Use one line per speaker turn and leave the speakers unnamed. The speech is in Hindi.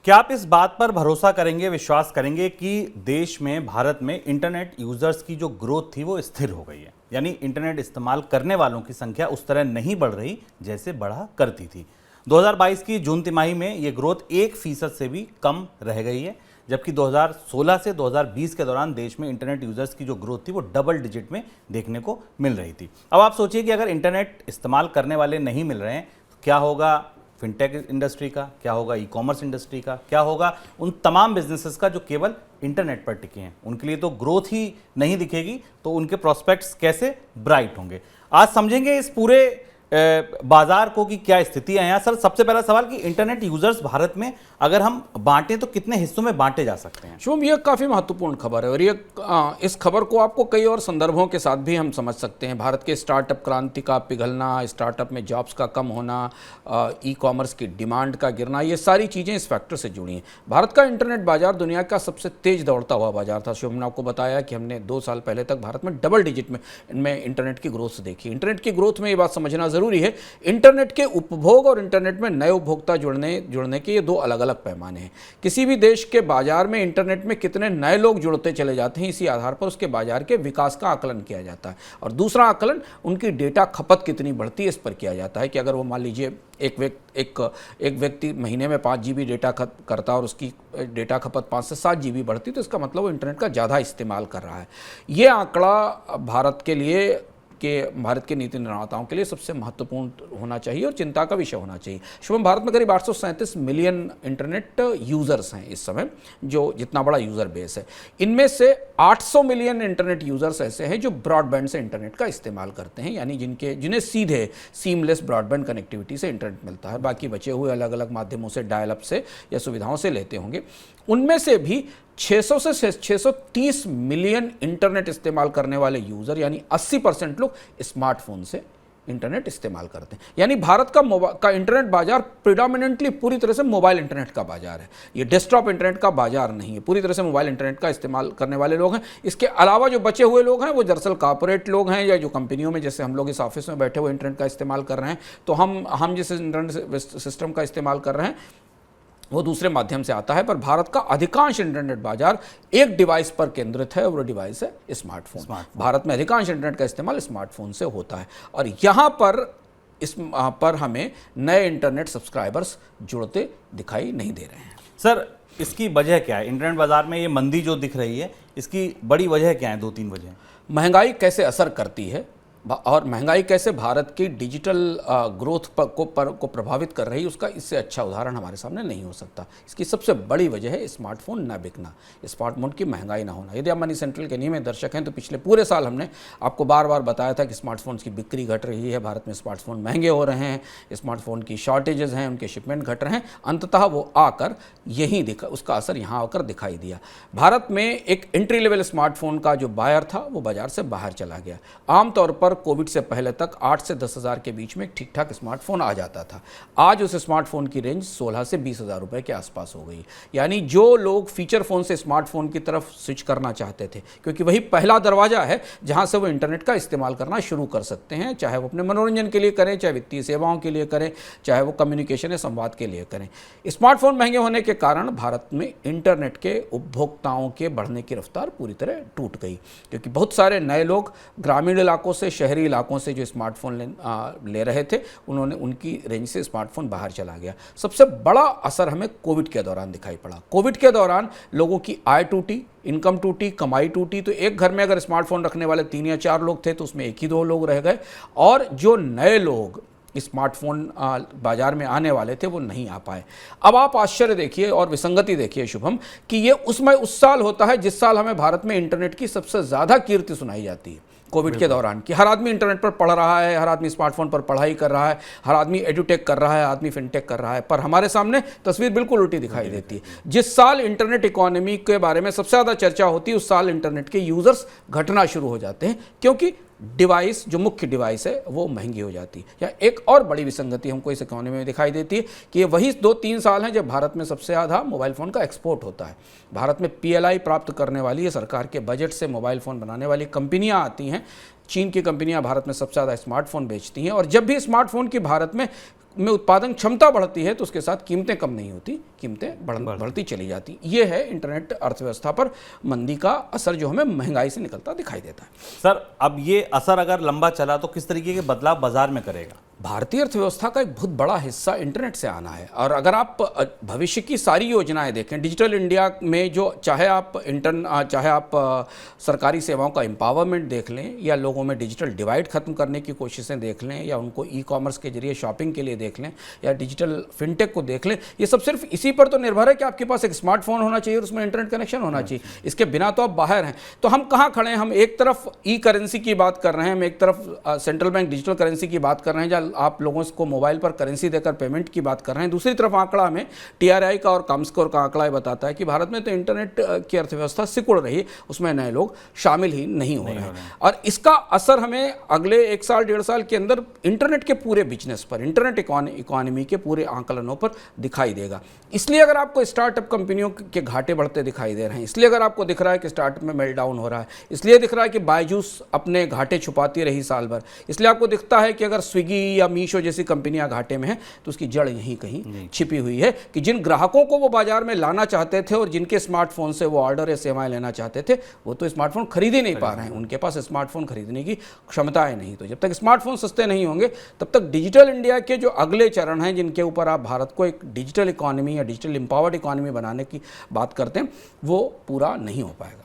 क्या आप इस बात पर भरोसा करेंगे, विश्वास करेंगे कि देश में, भारत में इंटरनेट यूजर्स की जो ग्रोथ थी वो स्थिर हो गई है? यानी इंटरनेट इस्तेमाल करने वालों की संख्या उस तरह नहीं बढ़ रही जैसे बढ़ा करती थी। 2022 की जून तिमाही में ये ग्रोथ 1% से भी कम रह गई है, जबकि 2016 से 2020 के दौरान देश में इंटरनेट यूजर्स की जो ग्रोथ थी वो डबल डिजिट में देखने को मिल रही थी। अब आप सोचिए कि अगर इंटरनेट इस्तेमाल करने वाले नहीं मिल रहे हैं तो क्या होगा फिनटेक इंडस्ट्री का, क्या होगा ई कॉमर्स इंडस्ट्री का, क्या होगा उन तमाम बिजनेसेस का जो केवल इंटरनेट पर टिके हैं? उनके लिए तो ग्रोथ ही नहीं दिखेगी, तो उनके प्रोस्पेक्ट्स कैसे ब्राइट होंगे? आज समझेंगे इस पूरे बाजार को कि क्या स्थितियां हैं यहाँ। सर, सबसे पहला सवाल कि इंटरनेट यूजर्स भारत में अगर हम बांटें तो कितने हिस्सों में बांटे जा सकते हैं?
शुभम, यह काफ़ी महत्वपूर्ण खबर है और ये इस खबर को आपको कई और संदर्भों के साथ भी हम समझ सकते हैं। भारत के स्टार्टअप क्रांति का पिघलना, स्टार्टअप में जॉब्स का कम होना, ई कॉमर्स की डिमांड का गिरना, ये सारी चीज़ें इस फैक्टर से जुड़ी हैं। भारत का इंटरनेट बाजार दुनिया का सबसे तेज दौड़ता हुआ बाजार था। शुभम ने आपको बताया कि हमने 2 साल पहले तक भारत में डबल डिजिट में इनमें इंटरनेट की ग्रोथ देखी। इंटरनेट की ग्रोथ में ये बात समझना ज़रूरी है, इंटरनेट के उपभोग और इंटरनेट में नए उपभोक्ता जुड़ने के ये 2 अलग अलग पैमाने हैं। किसी भी देश के बाजार में इंटरनेट में कितने नए लोग जुड़ते चले जाते हैं, इसी आधार पर उसके बाजार के विकास का आकलन किया जाता है। और दूसरा आकलन उनकी डेटा खपत कितनी बढ़ती है, इस पर किया जाता है कि अगर वो मान लीजिए एक व्यक्ति महीने में 5 GB डेटा करता और उसकी डेटा खपत 5 से 7 GB बढ़ती, तो इसका मतलब वो इंटरनेट का ज़्यादा इस्तेमाल कर रहा है। ये आंकड़ा भारत के नीति निर्माताओं के लिए सबसे महत्वपूर्ण होना चाहिए और चिंता का विषय होना चाहिए। शुभम, भारत में करीब 837 मिलियन इंटरनेट यूज़र्स हैं इस समय, जो जितना बड़ा यूज़र बेस है। इनमें से 800 मिलियन इंटरनेट यूज़र्स ऐसे हैं जो ब्रॉडबैंड से इंटरनेट का इस्तेमाल करते हैं, यानी जिन्हें सीधे सीमलेस ब्रॉडबैंड कनेक्टिविटी से इंटरनेट मिलता है। बाकी बचे हुए अलग अलग माध्यमों से, डायल अप से या सुविधाओं से लेते होंगे। उनमें से भी 600 से 630 मिलियन इंटरनेट इस्तेमाल करने वाले यूज़र, यानी 80% लोग स्मार्टफोन से इंटरनेट इस्तेमाल करते हैं। यानी भारत का इंटरनेट बाजार प्रिडोमिनेंटली पूरी तरह से मोबाइल इंटरनेट का बाजार है। ये डेस्कटॉप इंटरनेट का बाजार नहीं है, पूरी तरह से मोबाइल इंटरनेट का इस्तेमाल करने वाले लोग हैं। इसके अलावा जो बचे हुए लोग हैं वो दरअसल कॉर्पोरेट लोग हैं, या जो कंपनियों में, जैसे हम लोग इस ऑफिस में बैठे हुए इंटरनेट का इस्तेमाल कर रहे हैं, तो हम जिस इंटरनेट सिस्टम का इस्तेमाल कर रहे हैं वो दूसरे माध्यम से आता है। पर भारत का अधिकांश इंटरनेट बाजार एक डिवाइस पर केंद्रित है और वो डिवाइस है स्मार्टफोन। भारत में अधिकांश इंटरनेट का इस्तेमाल स्मार्टफोन से होता है और यहाँ पर हमें नए इंटरनेट सब्सक्राइबर्स जुड़ते दिखाई नहीं दे रहे हैं।
सर, इसकी वजह क्या है? इंटरनेट बाजार में ये मंदी जो दिख रही है, इसकी बड़ी वजह क्या है? 2-3 वजह।
महंगाई कैसे असर करती है और महंगाई कैसे भारत की डिजिटल ग्रोथ को प्रभावित कर रही है, उसका इससे अच्छा उदाहरण हमारे सामने नहीं हो सकता। इसकी सबसे बड़ी वजह है स्मार्टफोन ना बिकना, स्मार्टफोन की महंगाई ना होना। यदि आप मनी सेंट्रल के नियमित दर्शक हैं तो पिछले पूरे साल हमने आपको बार बार बताया था कि स्मार्टफोन्स की बिक्री घट रही है, भारत में स्मार्टफोन महंगे हो रहे हैं, स्मार्टफोन की शॉर्टेजेस हैं, उनके शिपमेंट घट रहे हैं। अंततः वो आकर उसका असर यहाँ आकर दिखाई दिया। भारत में एक एंट्री लेवल स्मार्टफोन का जो बायर था वो बाजार से बाहर चला गया। आमतौर पर कोविड से पहले तक 8 से 10 हज़ार के बीच में ठीक ठाक स्मार्टफोन आ जाता था। आज उस स्मार्टफोन की रेंज 16 से 20 हज़ार रुपये के आसपास हो गई। यानी जो लोग फीचर फ़ोन से स्मार्टफोन की तरफ स्विच करना चाहते थे, क्योंकि वही पहला दरवाज़ा है जहां से वो इंटरनेट का इस्तेमाल करना शुरू कर सकते हैं, चाहे वो अपने मनोरंजन के लिए करें, चाहे वित्तीय सेवाओं के लिए करें, चाहे वो कम्युनिकेशन या संवाद के लिए करें। स्मार्टफोन महंगे होने के कारण भारत में इंटरनेट के उपभोक्ताओं के बढ़ने की रफ्तार पूरी तरह टूट गई, क्योंकि बहुत सारे नए लोग ग्रामीण इलाकों से, शहरी इलाकों से जो स्मार्टफोन ले रहे थे, उनकी रेंज से स्मार्टफोन बाहर चला गया। सबसे बड़ा असर हमें कोविड के दौरान दिखाई पड़ा। कोविड के दौरान लोगों की आय टूटी, इनकम टूटी, कमाई टूटी। तो एक घर में अगर स्मार्टफोन रखने वाले 3 या 4 लोग थे तो उसमें 1 ही 2 लोग रह गए, और जो नए लोग स्मार्टफोन बाजार में आने वाले थे वो नहीं आ पाए। अब आप आश्चर्य देखिए और विसंगति देखिए शुभम, कि ये उस साल होता है जिस साल हमें भारत में इंटरनेट की सबसे ज़्यादा कीर्ति सुनाई जाती है, कोविड के दौरान, कि हर आदमी इंटरनेट पर पढ़ रहा है, हर आदमी स्मार्टफोन पर पढ़ाई कर रहा है, हर आदमी एडुटेक कर रहा है, आदमी फिनटेक कर रहा है। पर हमारे सामने तस्वीर बिल्कुल उल्टी दिखाई देती है। जिस साल इंटरनेट इकोनॉमी के बारे में सबसे ज़्यादा चर्चा होती है, उस साल इंटरनेट के यूज़र्स घटना शुरू हो जाते हैं, क्योंकि डिवाइस, जो मुख्य डिवाइस है, वो महंगी हो जाती है। या एक और बड़ी विसंगति हमको इस इकोनॉमी में दिखाई देती है कि ये वही 2-3 साल हैं जब भारत में सबसे ज़्यादा मोबाइल फ़ोन का एक्सपोर्ट होता है। भारत में PLI प्राप्त करने वाली, सरकार के बजट से मोबाइल फ़ोन बनाने वाली कंपनियां आती हैं। चीन की कंपनियां भारत में सबसे ज़्यादा स्मार्टफोन बेचती हैं, और जब भी स्मार्टफोन की भारत में में उत्पादन क्षमता बढ़ती है तो उसके साथ कीमतें कम नहीं होती, कीमतें बढ़ती चली जाती। ये है इंटरनेट अर्थव्यवस्था पर मंदी का असर जो हमें महंगाई से निकलता दिखाई देता है।
सर, अब ये असर अगर लंबा चला तो किस तरीके के बदलाव बाजार में करेगा?
भारतीय अर्थव्यवस्था का एक बहुत बड़ा हिस्सा इंटरनेट से आना है। और अगर आप भविष्य की सारी योजनाएं देखें, डिजिटल इंडिया में जो चाहे आप सरकारी सेवाओं का एम्पावरमेंट देख लें, या लोगों में डिजिटल डिवाइड खत्म करने की कोशिशें देख लें, या उनको ई कॉमर्स के जरिए शॉपिंग के लिए देख लें, या डिजिटल फिनटेक को देख लें, ये सब सिर्फ इसी पर तो निर्भर है कि आपके पास एक स्मार्टफोन होना चाहिए और उसमें इंटरनेट कनेक्शन होना चाहिए। इसके बिना तो आप बाहर हैं। तो हम कहाँ खड़े हैं? हम एक तरफ ई करेंसी की बात कर रहे हैं, हम एक तरफ सेंट्रल बैंक डिजिटल करेंसी की बात कर रहे हैं, जहाँ आप लोगों को मोबाइल पर करेंसी देकर पेमेंट की बात कर रहे हैं। दूसरी तरफ आंकड़ा में TRI का और कॉमस्कोर का आंकड़ा बताता है कि भारत में तो इंटरनेट की अर्थव्यवस्था सिकुड़ रही है, उसमें नए लोग शामिल ही नहीं हो रहे हैं। और इसका असर हमें अगले 1 साल 1.5 साल के अंदर इंटरनेट के पूरे बिजनेस पर, इंटरनेट इकोनॉमी के पूरे आंकलनों पर दिखाई देगा। इसलिए अगर आपको स्टार्टअप कंपनियों के घाटे बढ़ते दिखाई दे रहे हैं, इसलिए अगर आपको दिख रहा है कि स्टार्टअप में मेल्टडाउन हो रहा है, इसलिए दिख रहा है कि बायजूस अपने घाटे छुपाती रही साल भर, इसलिए आपको दिखता है कि अगर स्विगी या मीशो जैसी कंपनियां घाटे में हैं तो उसकी जड़ यहीं कहीं छिपी हुई है कि जिन ग्राहकों को वो बाजार में लाना चाहते थे और जिनके स्मार्टफोन से वो ऑर्डर या सेवाएं लेना चाहते थे, वो तो स्मार्टफोन खरीद ही नहीं पा रहे हैं। उनके पास स्मार्टफोन खरीदने की क्षमताएं नहीं। तो जब तक स्मार्टफोन सस्ते नहीं होंगे तब तक डिजिटल इंडिया के जो अगले चरण हैं, जिनके ऊपर आप भारत को एक डिजिटल इकोनॉमी या डिजिटल एम्पावर्ड इकोनॉमी बनाने की बात करते हैं, वो पूरा नहीं हो पाएगा।